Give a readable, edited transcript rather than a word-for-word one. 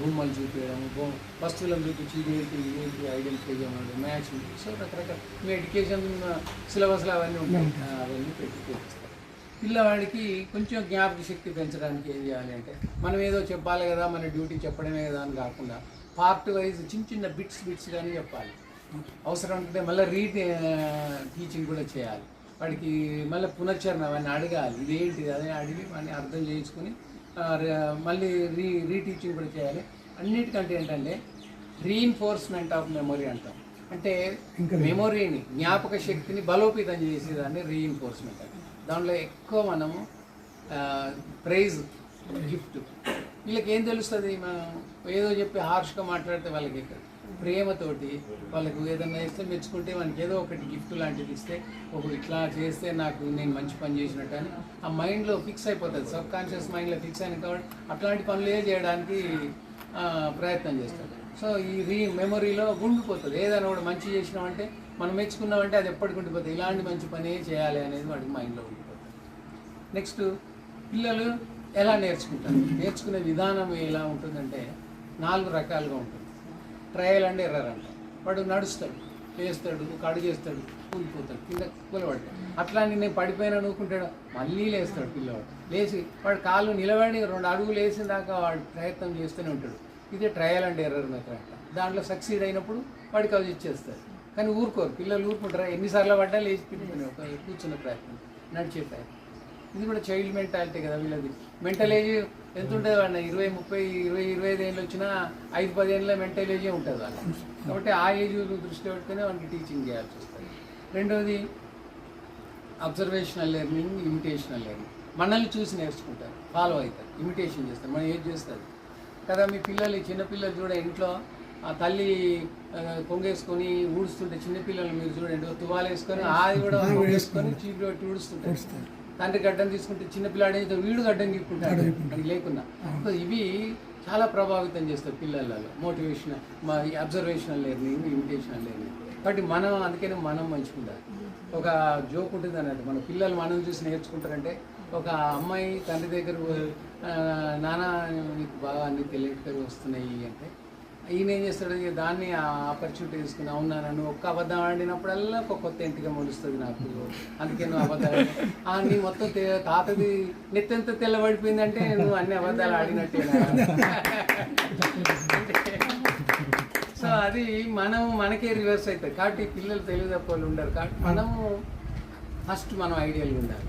బొమ్మలు చూపించడం, వస్తువులను చూపించి ఇదేంటి ఐడెంటిఫై చేయడం, మ్యాథ్స్. సో రకరకాల మీ ఎడ్యుకేషన్ సిలబస్లో అవన్నీ ఉంటాయి, అవన్నీ పెట్టుకోవచ్చు. పిల్లవాడికి కొంచెం జ్ఞాపక శక్తి పెంచడానికి ఏం చేయాలి అంటే, మనం ఏదో చెప్పాలి కదా, మన డ్యూటీ చెప్పడమే కదా అని కాకుండా పార్ట్ వైజ్ చిన్న చిన్న బిట్స్ కానీ చెప్పాలి. అవసరం ఉంటే మళ్ళీ టీచింగ్ కూడా చేయాలి. వాడికి మళ్ళీ పునశ్చరణ అవన్నీ అడగాలి, ఇదేంటిది అదే అడిగి వాడిని అర్థం చేయించుకొని మళ్ళీ రీటీచింగ్ కూడా చేయాలి. అన్నిటికంటే ఏంటంటే రీఇన్ఫోర్స్మెంట్ ఆఫ్ మెమొరీ అంటాం. అంటే మెమొరీని, జ్ఞాపక శక్తిని బలోపేతం చేసేదాన్ని రీఇన్ఫోర్స్మెంట్ అంటే. దాంట్లో ఎక్కువ మనము ప్రైజ్, గిఫ్ట్. వీళ్ళకి ఏం తెలుస్తుంది, మనం ఏదో చెప్పి హార్ష్గా మాట్లాడితే వాళ్ళకి ప్రేమతోటి వాళ్ళకు ఏదన్నా ఇస్తే మెచ్చుకుంటే మనకి ఏదో ఒకటి గిఫ్ట్ లాంటిది ఇస్తే, ఇట్లా చేస్తే నాకు నేను మంచి పని చేసినట్టు అని ఆ మైండ్లో ఫిక్స్ అయిపోతుంది, సబ్ కాన్షియస్ మైండ్లో ఫిక్స్ అయిన కాబట్టి అట్లాంటి పనులే చేయడానికి ప్రయత్నం చేస్తాడు. సో ఈ మెమొరీలో గుండిపోతుంది. ఏదైనా కూడా మంచి చేసినామంటే, మనం మెచ్చుకున్నామంటే అది ఎప్పటికి ఉండిపోతుంది. ఇలాంటి మంచి పనే చేయాలి అనేది వాడికి మైండ్లో ఉండిపోతుంది. నెక్స్ట్, పిల్లలు ఎలా నేర్చుకుంటారు? నేర్చుకునే విధానం ఎలా ఉంటుందంటే 4 రకాలుగా ఉంటుంది. ట్రయల్ అండ్ ఎర్రర్ అంటారు. వాడు నడుస్తాడు, లేస్తాడు, ఒక అడుగు వేస్తాడు, కూలిపోతాడు, కింద కూలబడతాడు. అట్లా నేను పడిపోయినా నూకుంటాడు, మళ్ళీ లేస్తాడు పిల్లవాడు. లేచి వాడు కాళ్ళు నిలబడి 2 అడుగులు వేసిన దాకా వాడు ప్రయత్నం చేస్తూనే ఉంటాడు. ఇదే ట్రయల్ అండ్ ఎర్రర్ మెథడ్ అంట. దాంట్లో సక్సీడ్ అయినప్పుడు వాడికి అవి ఇచ్చేస్తారు. కానీ ఊరుకోరు పిల్లలు, ఊరుకుంటారా? ఎన్నిసార్లు పడ్డా లేచి పిల్లలు ఒక కూర్చున్న ప్రయత్నం, నడిచే ప్రయత్నం. ఇది కూడా చైల్డ్ మెంటాలిటీ కదా వీళ్ళది. మెంటల్ ఏజ్ ఎంత ఉంటుంది వాడిన? 20, 30, 20, 25 ఏళ్ళు వచ్చినా 5-10 ఏళ్ళ మెంటల్ ఏజే ఉంటుంది వాళ్ళ. కాబట్టి ఆ ఏజ్ దృష్టిలో పెట్టుకుని వాడికి టీచింగ్ చేయాల్సి వస్తుంది. రెండవది అబ్జర్వేషనల్ లెర్నింగ్, ఇమిటేషనల్ లెర్నింగ్. మనల్ని చూసి నేర్చుకుంటారు, ఫాలో అవుతారు, ఇమిటేషన్ చేస్తారు. మనం ఏం చేస్తుంది కదా, మీ పిల్లలు, చిన్నపిల్లలు చూడ ఇంట్లో ఆ తల్లి కొంగేసుకొని ఊడుస్తుంటే, చిన్నపిల్లలు మీరు చూడండి తువాలు వేసుకొని అది కూడా వేసుకొని చీపురు పెట్టి ఊడుస్తుంటారు. తండ్రి గడ్డం తీసుకుంటే చిన్నపిల్లాడు అయితే వీడు గడ్డం తీసుకుంటాడు అది లేకుండా. ఇవి చాలా ప్రభావితం చేస్తారు పిల్లలలో మోటివేషన్, అబ్జర్వేషనల్ లెర్నింగ్, ఇమిటేషనల్ లెర్నింగ్. కాబట్టి మనం అందుకని మనం మంచుకుంటారు. ఒక జోక్ ఉంటుంది అన్నట్టు, మన పిల్లలు మనం చూసి నేర్చుకుంటారంటే, ఒక అమ్మాయి తండ్రి దగ్గర నాన్న నీకు బాగా అన్ని తెలియటవి వస్తున్నాయి అంటే, ఈయన ఏం చేస్తాడు, దాన్ని ఆపర్చునిటీ తీసుకుని, అవునా నన్ను ఒక్క అబద్ధం ఆడినప్పుడల్లా ఒక కొత్త ఇంటిగా మొలుస్తుంది నాకు, అందుకే నువ్వు అబద్ధాలు నీ మొత్తం తాతది నెత్తెంత తెల్లబడిపోయిందంటే నువ్వు అన్ని అబద్ధాలు ఆడినట్టేనా. సో అది మనకే రివర్స్ అవుతుంది. కాబట్టి పిల్లలు తెలివి తక్కువ ఉండరు. కాబట్టి మనము ఫస్ట్ మనం ఐడియల్గా ఉండాలి.